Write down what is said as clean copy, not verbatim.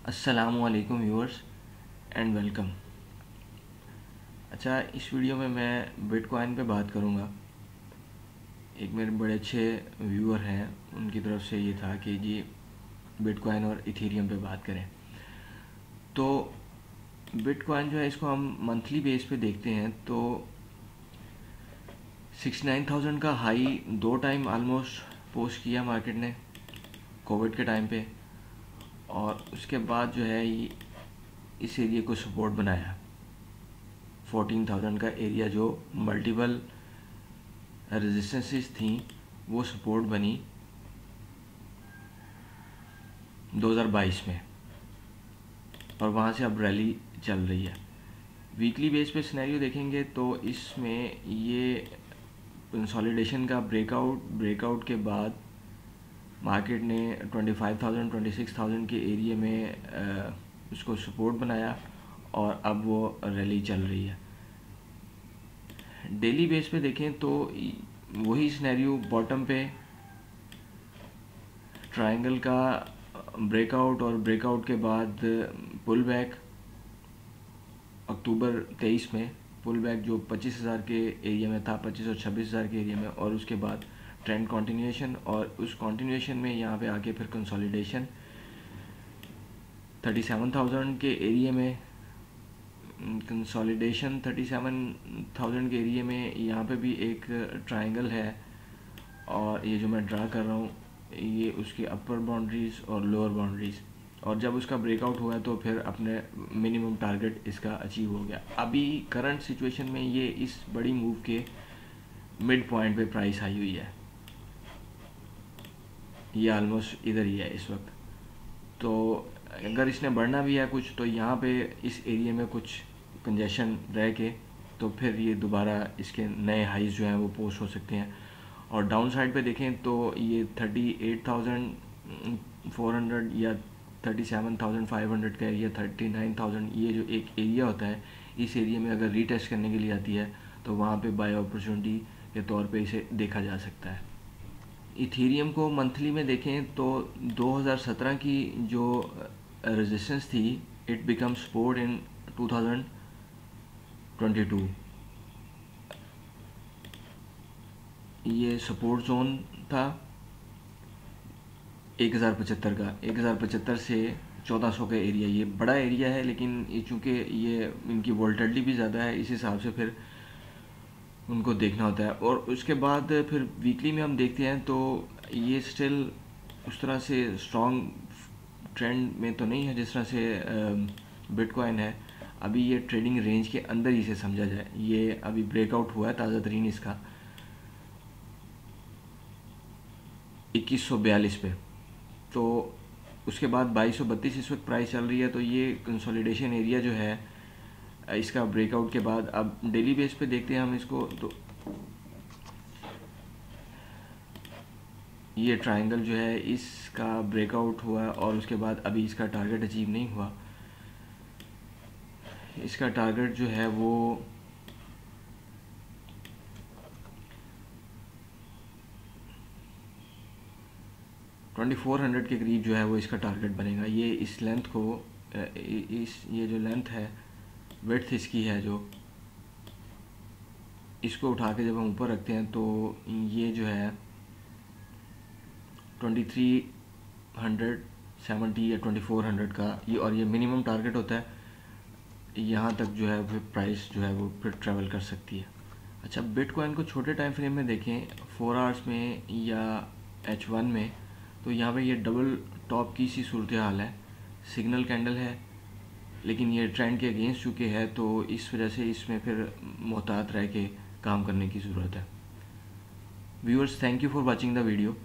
अस्सलामुअलैकुम viewers and welcome. अच्छा, इस वीडियो में मैं बिटकॉइन पे बात करूँगा। एक मेरे बड़े अच्छे व्यूअर हैं, उनकी तरफ से ये था कि जी बिटकॉइन और इथेरियम पे बात करें। तो बिटकॉइन जो है इसको हम मंथली बेस पे देखते हैं तो 69,000 का हाई 2 टाइम ऑलमोस्ट पोस्ट किया मार्केट ने कोविड के टाइम पे, और उसके बाद जो है इस एरिया को सपोर्ट बनाया 14,000 का एरिया, जो मल्टीपल रेजिस्टेंसेस थी वो सपोर्ट बनी 2022 में, और वहाँ से अब रैली चल रही है। वीकली बेस पे सिनेरियो देखेंगे तो इसमें ये कंसोलिडेशन का ब्रेकआउट के बाद मार्केट ने 25,000 26,000 के एरिया में उसको सपोर्ट बनाया और अब वो रैली चल रही है। डेली बेस पे देखें तो वही सिनेरियो, बॉटम पे ट्रायंगल का ब्रेकआउट और ब्रेकआउट के बाद पुल बैक अक्टूबर 23 में, पुल बैक जो 25,000 के एरिया में था, 25 और 26,000 के एरिया में, और उसके बाद ट्रेंड कंटिन्यूएशन, और उस कंटिन्यूएशन में यहाँ पे आके फिर कंसोलिडेशन 37,000 के एरिया में, कंसोलिडेशन 37,000 के एरिया में। यहाँ पे भी एक ट्रायंगल है और ये जो मैं ड्रा कर रहा हूँ ये उसकी अपर बाउंड्रीज और लोअर बाउंड्रीज, और जब उसका ब्रेकआउट हुआ तो फिर अपने मिनिमम टारगेट इसका अचीव हो गया। अभी करंट सिचुएशन में ये इस बड़ी मूव के मिड पॉइंट पे प्राइस आई हुई है, ये ऑलमोस्ट इधर ही है इस वक्त। तो अगर इसने बढ़ना भी है कुछ तो यहाँ पे इस एरिया में कुछ कंजेशन रह के तो फिर ये दोबारा इसके नए हाइज जो हैं वो पोस्ट हो सकते हैं। और डाउन साइड पे देखें तो ये 38,400 या 37,500 का एरिया, 39,000, ये जो एक एरिया होता है, इस एरिया में अगर रीटेस्ट करने के लिए आती है तो वहाँ पे बाय अपॉर्चुनिटी के तौर पे इसे देखा जा सकता है। इथेरियम को मंथली में देखें तो 2017 की जो रेजिस्टेंस थी, इट बिकम सपोर्ट इन 2022। ये सपोर्ट जोन था 1075 का, 1075 से 1400 का एरिया, ये बड़ा एरिया है, लेकिन ये चूँकि ये इनकी वोल्टिलिटी भी ज़्यादा है, इस हिसाब से फिर उनको देखना होता है। और उसके बाद फिर वीकली में हम देखते हैं तो ये स्टिल उस तरह से स्ट्रॉन्ग ट्रेंड में तो नहीं है जिस तरह से बिटकॉइन है। अभी ये ट्रेडिंग रेंज के अंदर ही से समझा जाए। ये अभी ब्रेकआउट हुआ है ताज़ा तरीन इसका 2142 पे, तो उसके बाद 2232 इस वक्त प्राइस चल रही है। तो ये कंसोलिडेशन एरिया जो है इसका ब्रेकआउट के बाद अब डेली बेस पे देखते हैं हम इसको, तो ये ट्रायंगल जो है इसका ब्रेकआउट हुआ और उसके बाद अभी इसका टारगेट अचीव नहीं हुआ। इसका टारगेट जो है वो 2400 के करीब जो है वो इसका टारगेट बनेगा। ये इस लेंथ को ये जो लेंथ है, विड्थ इसकी है, जो इसको उठा के जब हम ऊपर रखते हैं तो ये जो है 2370 या 2400 का ये, और ये मिनिमम टारगेट होता है। यहाँ तक जो है फिर प्राइस जो है वो फिर ट्रैवल कर सकती है। अच्छा, बिटकॉइन को छोटे टाइम फ्रेम में देखें, 4 आवर्स में या H1 में, तो यहाँ पे ये डबल टॉप की सी सूरत हाल है, सिग्नल कैंडल है, लेकिन ये ट्रेंड के अगेंस्ट चुके हैं, तो इस वजह से इसमें फिर मोहतात रह के काम करने की ज़रूरत है। Viewers, thank you for watching the video.